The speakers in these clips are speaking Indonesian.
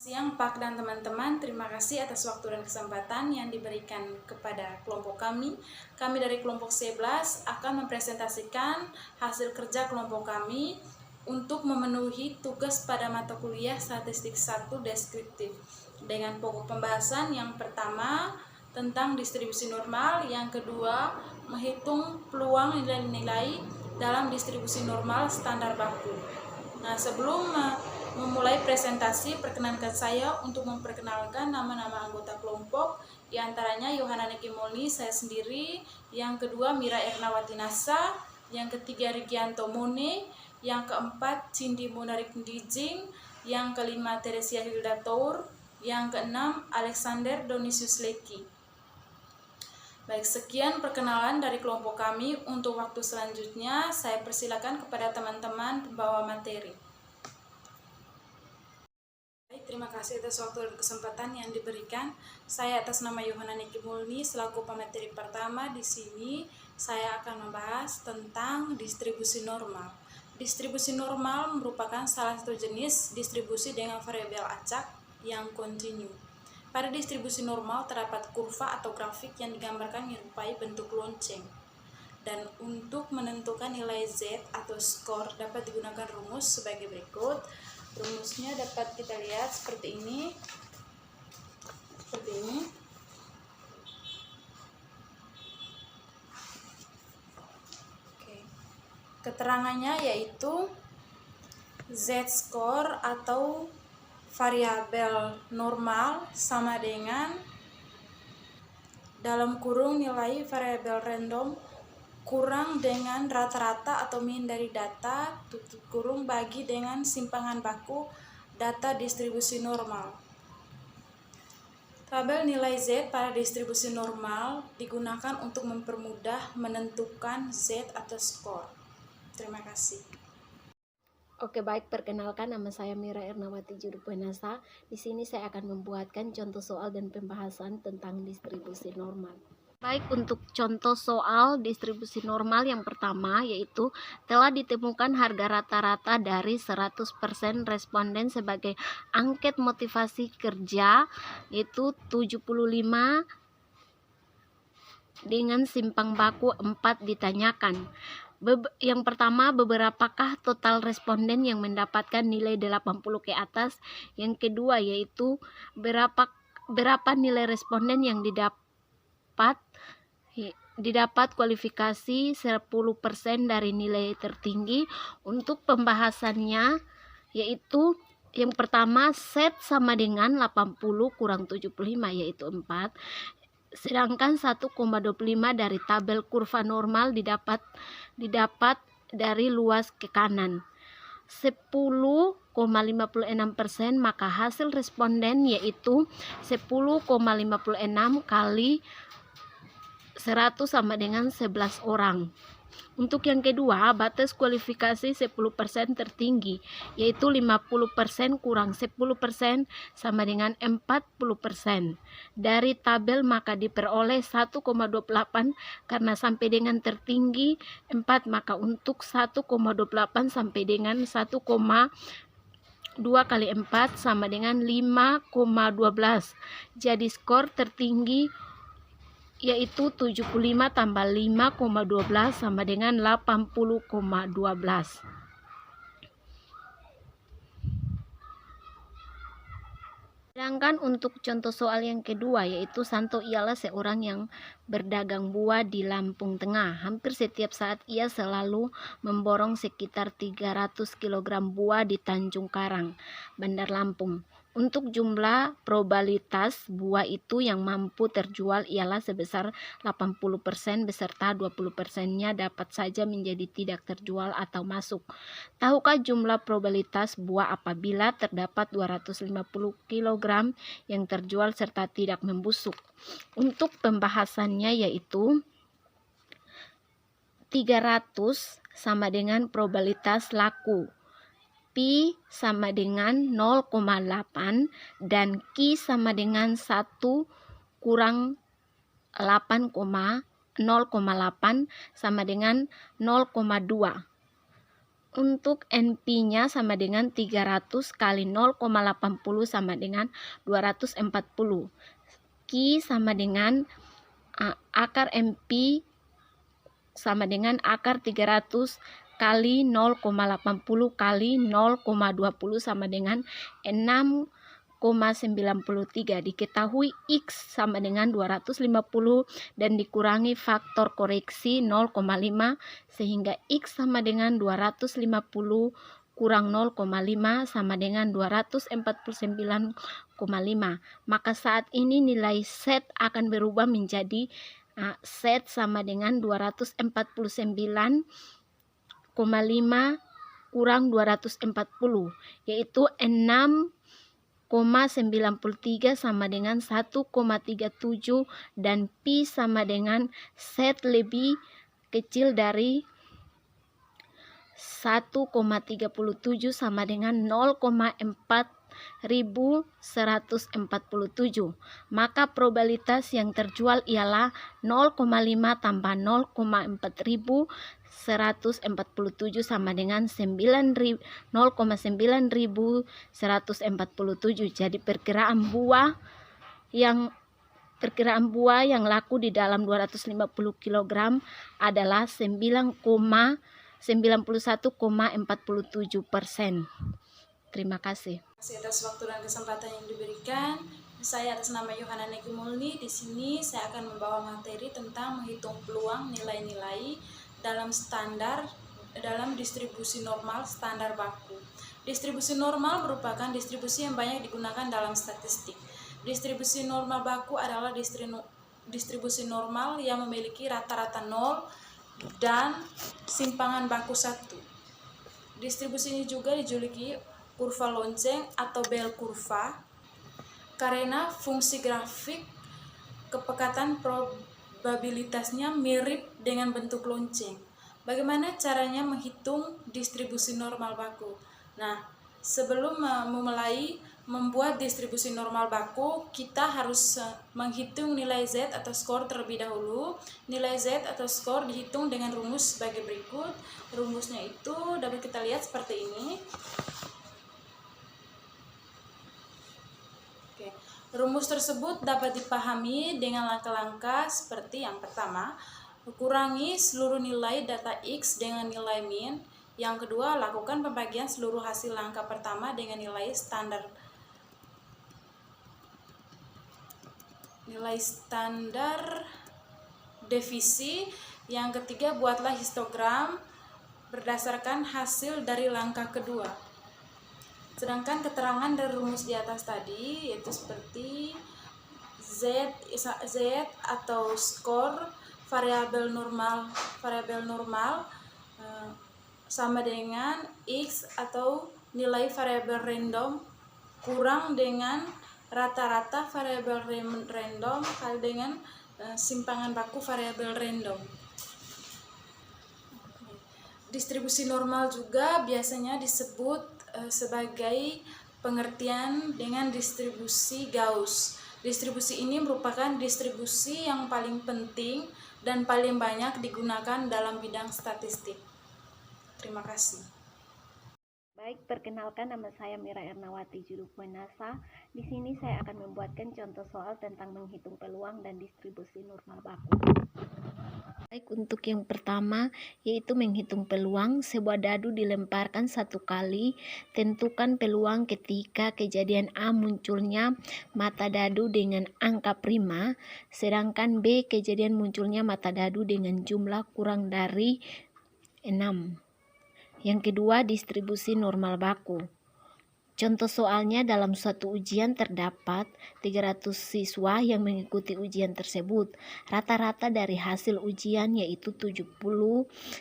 Siang Pak dan teman-teman, terima kasih atas waktu dan kesempatan yang diberikan kepada kelompok kami. Kami dari kelompok 11 akan mempresentasikan hasil kerja kelompok kami untuk memenuhi tugas pada mata kuliah Statistik 1 Deskriptif dengan pokok pembahasan yang pertama tentang distribusi normal, yang kedua menghitung peluang nilai-nilai dalam distribusi normal standar baku. Nah, sebelum memulai presentasi, perkenankan saya untuk memperkenalkan nama-nama anggota kelompok, diantaranya Yohana Nekimolni, saya sendiri, yang kedua Mira Ernawati Nasa, yang ketiga Rigianto Mone, yang keempat Cindy Munarik Ndijing, yang kelima Teresia Hilda Tour, yang keenam Alexander Donisius Leki. Baik, sekian perkenalan dari kelompok kami. Untuk waktu selanjutnya, saya persilakan kepada teman-teman pembawa materi. Baik, terima kasih atas waktu dan kesempatan yang diberikan. Saya atas nama Yohana Nekimulni selaku pemateri pertama di sini, saya akan membahas tentang distribusi normal. Distribusi normal merupakan salah satu jenis distribusi dengan variabel acak yang kontinu. Pada distribusi normal terdapat kurva atau grafik yang digambarkan menyerupai bentuk lonceng. Dan untuk menentukan nilai Z atau skor dapat digunakan rumus sebagai berikut. Rumusnya dapat kita lihat seperti ini. Oke. Keterangannya yaitu Z-score atau variabel normal sama dengan dalam kurung nilai variabel random kurang dengan rata-rata atau min dari data tutup kurung bagi dengan simpangan baku data distribusi normal. Tabel nilai Z pada distribusi normal digunakan untuk mempermudah menentukan Z atau skor. Terima kasih. Oke, baik, perkenalkan, nama saya Mira Ernawati Jurupenasa. Di sini saya akan membuatkan contoh soal dan pembahasan tentang distribusi normal. Baik, untuk contoh soal distribusi normal yang pertama yaitu telah ditemukan harga rata-rata dari 100% responden sebagai angket motivasi kerja, yaitu 75 dengan simpang baku 4 ditanyakan. Yang pertama, beberapakah total responden yang mendapatkan nilai 80 ke atas? Yang kedua yaitu berapa nilai responden yang didapat kualifikasi 10% dari nilai tertinggi. Untuk pembahasannya yaitu yang pertama, Z sama dengan 80 kurang 75 yaitu 4. Sedangkan 1,25 dari tabel kurva normal didapat dari luas ke kanan 10,56%, maka hasil responden yaitu 10,56 kali 100 sama dengan 11 orang. Untuk yang kedua, batas kualifikasi 10% tertinggi yaitu 50% kurang 10% sama dengan 40%. Dari tabel maka diperoleh 1,28 karena sampai dengan tertinggi 4, maka untuk 1,28 sampai dengan 1,2 kali 4 sama dengan 5,12. Jadi skor tertinggi yaitu 75 tambah 5,12 sama dengan 80,12. Sedangkan untuk contoh soal yang kedua yaitu Santo ialah seorang yang berdagang buah di Lampung Tengah. Hampir setiap saat ia selalu memborong sekitar 300 kg buah di Tanjung Karang, Bandar Lampung. Untuk jumlah probabilitas buah itu yang mampu terjual ialah sebesar 80% beserta 20%-nya dapat saja menjadi tidak terjual atau masuk. Tahukah jumlah probabilitas buah apabila terdapat 250 kg yang terjual serta tidak membusuk? Untuk pembahasannya yaitu 300 sama dengan probabilitas laku, Pi sama dengan 0,8 dan Q sama dengan 1 kurang 0,8 sama dengan 0,2. Untuk NP-nya sama dengan 300 kali 0,80 sama dengan 240. Q sama dengan akar NP sama dengan akar 300 kali 0,80 kali 0,20 sama dengan 6,93. Diketahui X sama dengan 250 dan dikurangi faktor koreksi 0,5 sehingga X sama dengan 250 kurang 0,5 sama dengan 249,5. Maka saat ini nilai Z akan berubah menjadi Z sama dengan 249,5 kurang 240, yaitu 6,93 sama dengan 1,37 dan Pi sama dengan Z lebih kecil dari 1,37 sama dengan 0,4147. Maka probabilitas yang terjual ialah 0,5 tambah 0,4147 sama dengan 0,9147. Jadi perkiraan buah yang laku di dalam 250 kg adalah 91,47%. Terima kasih. Atas waktu dan kesempatan yang diberikan. Saya atas nama Yohana Negimulni. Di sini saya akan membawa materi tentang menghitung peluang nilai-nilai dalam distribusi normal standar baku. Distribusi normal merupakan distribusi yang banyak digunakan dalam statistik. Distribusi normal baku adalah distribusi normal yang memiliki rata-rata 0 dan simpangan baku 1. Distribusi ini juga dijuluki kurva lonceng atau bell kurva karena fungsi grafik kepekatan probabilitasnya mirip dengan bentuk lonceng. Bagaimana caranya menghitung distribusi normal baku? Nah, sebelum memulai membuat distribusi normal baku, kita harus menghitung nilai Z atau skor terlebih dahulu. Nilai Z atau skor dihitung dengan rumus sebagai berikut. Rumusnya itu dapat kita lihat seperti ini. Rumus tersebut dapat dipahami dengan langkah-langkah seperti yang pertama, kurangi seluruh nilai data X dengan nilai min. Yang kedua, lakukan pembagian seluruh hasil langkah pertama dengan nilai standar divisi. Yang ketiga, buatlah histogram berdasarkan hasil dari langkah kedua. Sedangkan keterangan dari rumus di atas tadi yaitu seperti Z atau skor variabel normal sama dengan X atau nilai variabel random kurang dengan rata-rata variabel random kali dengan simpangan baku variabel random. Distribusi normal juga biasanya disebut sebagai pengertian dengan distribusi Gauss. Distribusi ini merupakan distribusi yang paling penting dan paling banyak digunakan dalam bidang statistik. Terima kasih. Baik, perkenalkan nama saya Mira Ernawati Judupuenasa. Di sini saya akan membuatkan contoh soal tentang menghitung peluang dan distribusi normal baku. Baik, untuk yang pertama yaitu menghitung peluang. Sebuah dadu dilemparkan 1 kali. Tentukan peluang ketika kejadian A munculnya mata dadu dengan angka prima, sedangkan B kejadian munculnya mata dadu dengan jumlah kurang dari 6. Yang kedua, distribusi normal baku. Contoh soalnya, dalam suatu ujian terdapat 300 siswa yang mengikuti ujian tersebut. Rata-rata dari hasil ujian yaitu 70,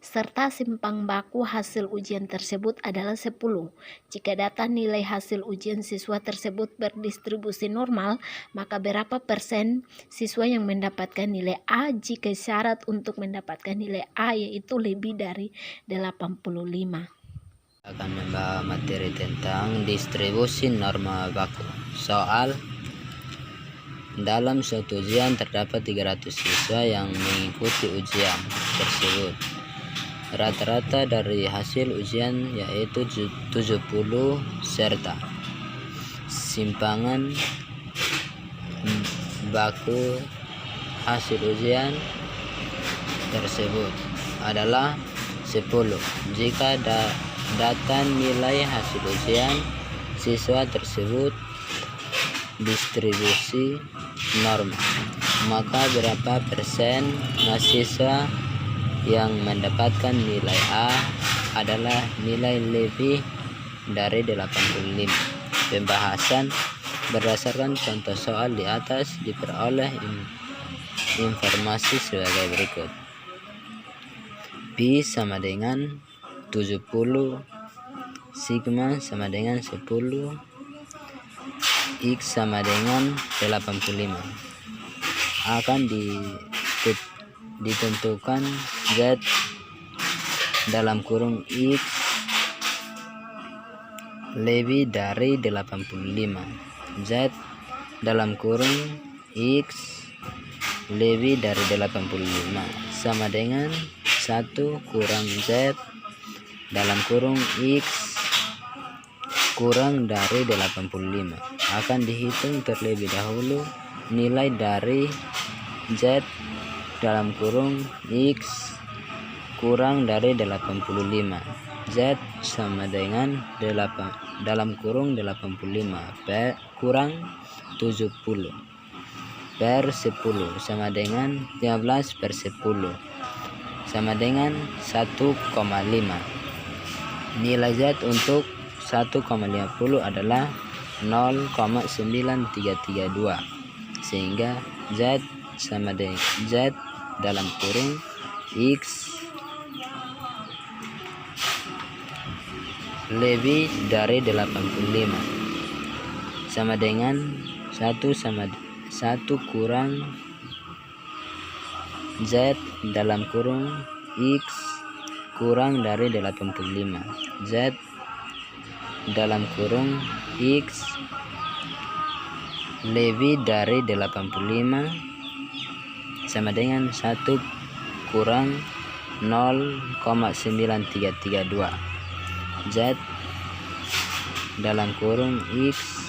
serta simpang baku hasil ujian tersebut adalah 10. Jika data nilai hasil ujian siswa tersebut berdistribusi normal, maka berapa persen siswa yang mendapatkan nilai A jika syarat untuk mendapatkan nilai A yaitu lebih dari 85. Akan membawa materi tentang distribusi normal baku. Soal: dalam suatu ujian terdapat 300 siswa yang mengikuti ujian tersebut. rata-rata dari hasil ujian yaitu 70 serta simpangan baku hasil ujian tersebut adalah 10 jika data nilai hasil ujian siswa tersebut distribusi norma, maka berapa persen mahasiswa yang mendapatkan nilai A adalah nilai lebih dari 85. Pembahasan berdasarkan contoh soal di atas diperoleh informasi sebagai berikut. Pi sama dengan 70, sigma sama dengan 10, X sama dengan 85. Akan ditentukan Z dalam kurung X lebih dari 85, Z dalam kurung X lebih dari 85 sama dengan 1 kurang Z dalam kurung X kurang dari 85. Akan dihitung terlebih dahulu nilai dari Z dalam kurung X kurang dari 85. Z sama dengan 8 dalam kurung 85 kurang 70 per 10 sama dengan 15 per 10 sama dengan 1,5. Nilai Z untuk 1,50 adalah 0,9332 sehingga Z sama dengan Z dalam kurung X lebih dari 85 sama dengan 1 kurang Z dalam kurung X kurang dari 85. Z dalam kurung X lebih dari 85 sama dengan 1 kurang 0,9332. Z dalam kurung X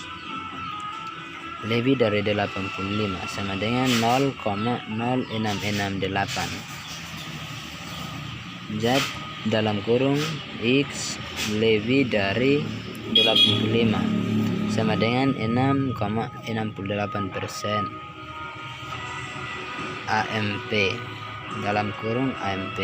lebih dari 85 sama dengan 0,0668. Z dalam kurung X lebih dari 85 sama dengan 6,68%. AMP dalam kurung AMP.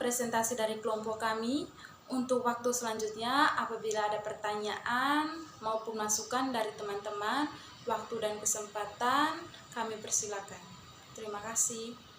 Presentasi dari kelompok kami. Untuk waktu selanjutnya, apabila ada pertanyaan maupun masukan dari teman-teman, waktu dan kesempatan kami persilakan. Terima kasih.